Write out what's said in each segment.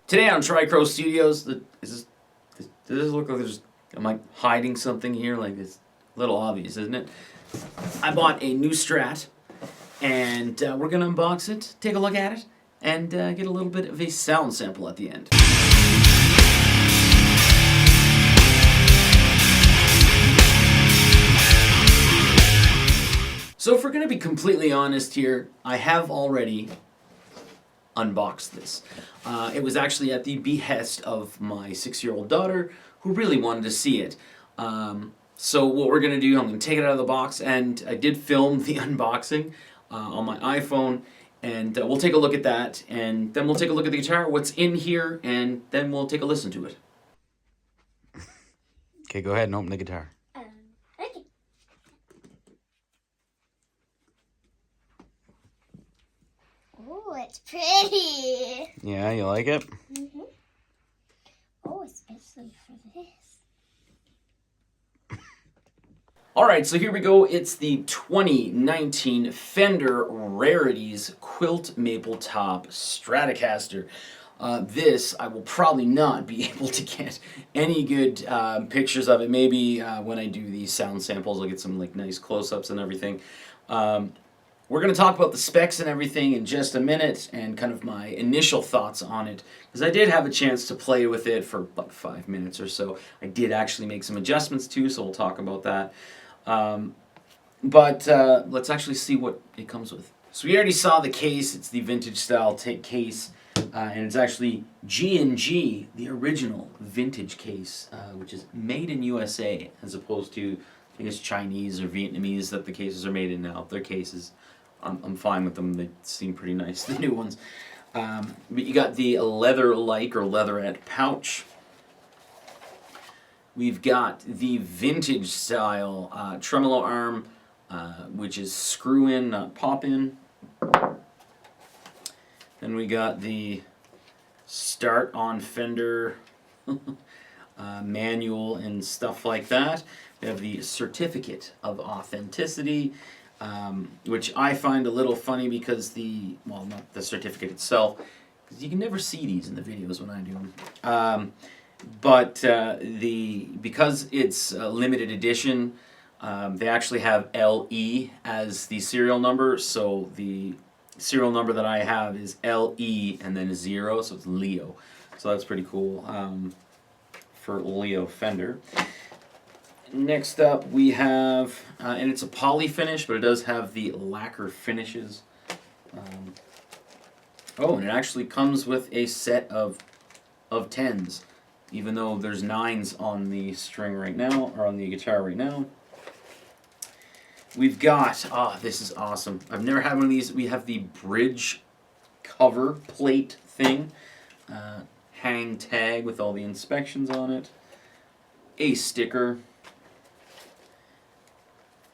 Today on Tricro Studios, does this look like am I hiding something here? Like, it's a little obvious, isn't it? I bought a new Strat, and we're going to unbox it, take a look at it, and get a little bit of a sound sample at the end. So if we're going to be completely honest here, I have already unboxed this. It was actually at the behest of my 6-year-old daughter, who really wanted to see it. So what we're going to do, I'm going to take it out of the box, and I did film the unboxing on my iPhone, and we'll take a look at that, and then we'll take a look at the guitar, what's in here, and then we'll take a listen to it. Okay, go ahead and open the guitar. Okay. Oh, it's pretty. Yeah, you like it? Mm-hmm. Oh, especially for this. Alright, so here we go. It's the 2019 Fender Rarities Quilt Maple Top Stratocaster. This, I will probably not be able to get any good pictures of it. Maybe when I do these sound samples, I'll get some like nice close-ups and everything. We're going to talk about the specs and everything in just a minute and kind of my initial thoughts on it, because I did have a chance to play with it for about 5 minutes or so. I did actually make some adjustments too, so we'll talk about that. But let's actually see what it comes with. So we already saw the case. It's the vintage style case, and it's actually G&G, the original vintage case, which is made in USA, as opposed to, I think it's Chinese or Vietnamese that the cases are made in now. Their cases, I'm fine with them. They seem pretty nice, the new ones. But you got the leather-like or leatherette pouch. We've got the vintage style tremolo arm, which is screw in, not pop in. Then we got the start on Fender manual and stuff like that. We have the certificate of authenticity, which I find a little funny because well, not the certificate itself, because you can never see these in the videos when I do them. But because it's a limited edition, they actually have LE as the serial number. So the serial number that I have is LE and then 0, so it's Leo. So that's pretty cool for Leo Fender. Next up we have, and it's a poly finish, but it does have the lacquer finishes. Oh, and it actually comes with a set of 10s. Even though there's 9s on the string right now, or on the guitar right now. We've got, this is awesome. I've never had one of these. We have the bridge cover plate thing. Hang tag with all the inspections on it. A sticker.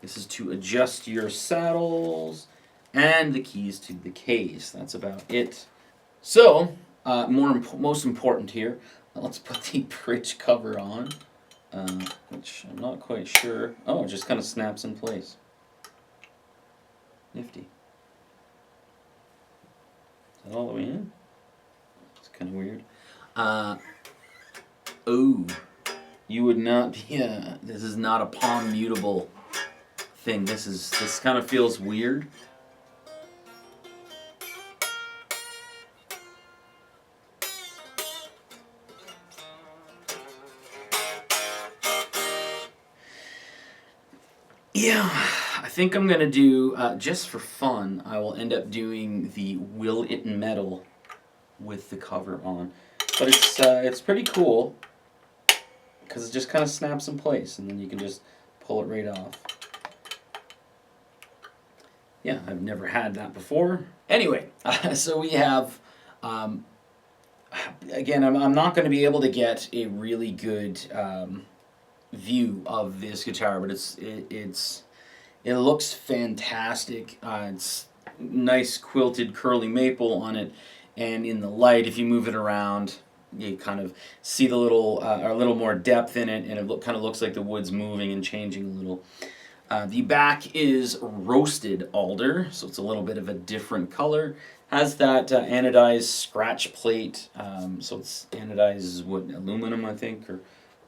This is to adjust your saddles. And the keys to the case. That's about it. So, most important here. Let's put the bridge cover on, which I'm not quite sure. Oh, it just kind of snaps in place. Nifty. Is that all the way in? It's kind of weird. Oh, you would not be, this is not a palm mutable thing. This kind of feels weird. Yeah, I think I'm going to do, just for fun, I will end up doing the Will It Metal with the cover on. But it's pretty cool, because it just kind of snaps in place, and then you can just pull it right off. Yeah, I've never had that before. Anyway, so we have, again, I'm not going to be able to get a really good view of this guitar, but it looks fantastic. It's nice quilted curly maple on it, and in the light, if you move it around, you kind of see a little more depth in it, and it kind of looks like the wood's moving and changing a little. The back is roasted alder, so it's a little bit of a different color. Has that anodized scratch plate, so it's anodized what, aluminum, I think, or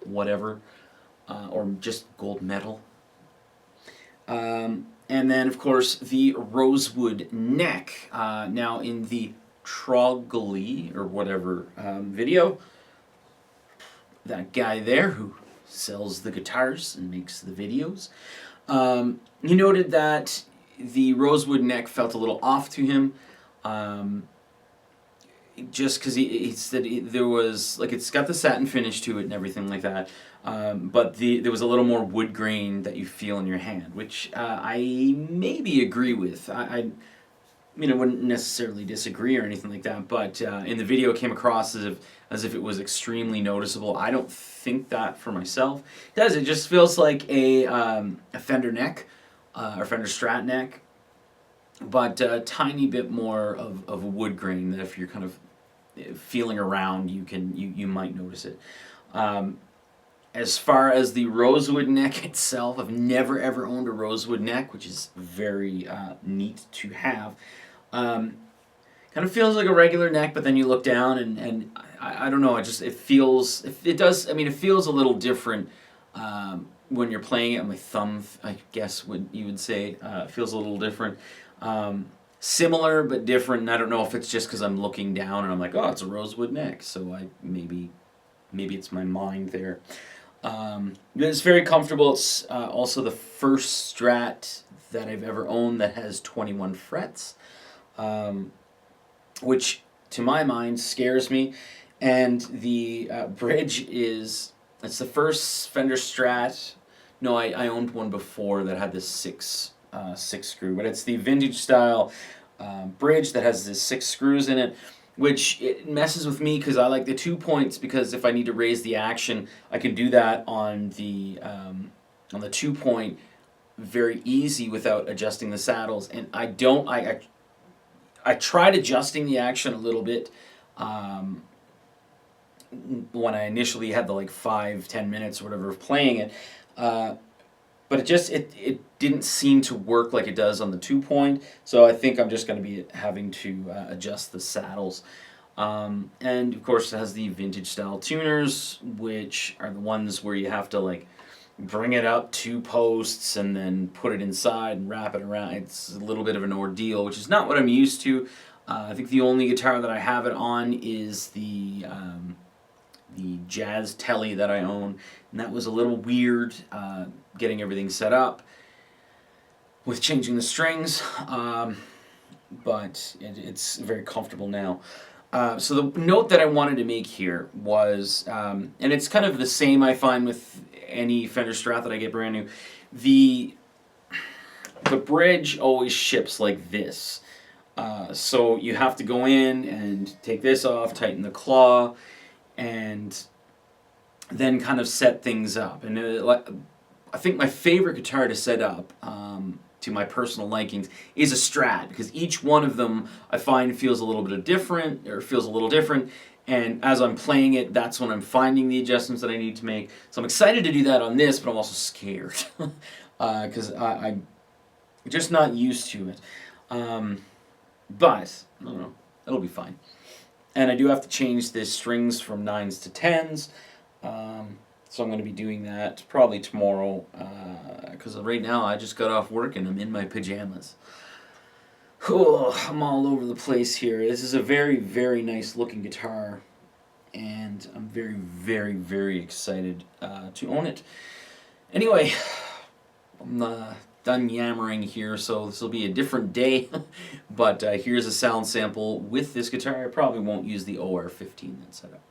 whatever, or just gold metal. And then, of course, the rosewood neck. Now, in the Troggly or whatever video, that guy there who sells the guitars and makes the videos, he noted that the rosewood neck felt a little off to him. Just because he said there was, like, it's got the satin finish to it and everything like that, but there was a little more wood grain that you feel in your hand, which I maybe agree with. I mean, I wouldn't necessarily disagree or anything like that, but in the video it came across as if it was extremely noticeable. I don't think that for myself. It does. It just feels like a Fender neck, or Fender Strat neck, but a tiny bit more of a wood grain that if you're kind of feeling around, you might notice it. As far as the rosewood neck itself, I've never ever owned a rosewood neck, which is very neat to have. Kind of feels like a regular neck, but then you look down and I don't know, it feels, it does, I mean, it feels a little different when you're playing it on my thumb, I guess you would say. It feels a little different. Similar but different, and I don't know if it's just because I'm looking down and I'm like, oh, it's a rosewood neck, so maybe it's my mind there. It's very comfortable. It's also the first Strat that I've ever owned that has 21 frets, which to my mind scares me. And the bridge it's the first Fender Strat. No, I owned one before that had this six screw, but it's the vintage style bridge that has this 6 screws in it, which it messes with me because I like the 2 points, because if I need to raise the action, I can do that on the 2 point very easy without adjusting the saddles. And I tried adjusting the action a little bit when I initially had the 5-10 minutes or whatever of playing it, but it didn't seem to work like it does on the 2 point. So I think I'm just going to be having to adjust the saddles. And of course it has the vintage style tuners, which are the ones where you have to bring it up 2 posts and then put it inside and wrap it around. It's a little bit of an ordeal, which is not what I'm used to. I think the only guitar that I have it on is the Jazz Telly that I own, and that was a little weird getting everything set up with changing the strings, but it's very comfortable now. So the note that I wanted to make here was, and it's kind of the same I find with any Fender Strat that I get brand new, the bridge always ships like this. So you have to go in and take this off, tighten the claw, and then kind of set things up. And I think my favorite guitar to set up, to my personal likings, is a Strat, because each one of them I find feels a little bit different, and as I'm playing it, that's when I'm finding the adjustments that I need to make. So I'm excited to do that on this, but I'm also scared because I'm just not used to it. But I don't know, it'll be fine. And I do have to change the strings from 9s to 10s. So I'm going to be doing that probably tomorrow, because right now I just got off work and I'm in my pajamas. Oh, I'm all over the place here. This is a very, very nice looking guitar, and I'm very, very, very excited to own it. Anyway, I'm done yammering here, so this will be a different day. But here's a sound sample with this guitar. I probably won't use the OR15 that's set up.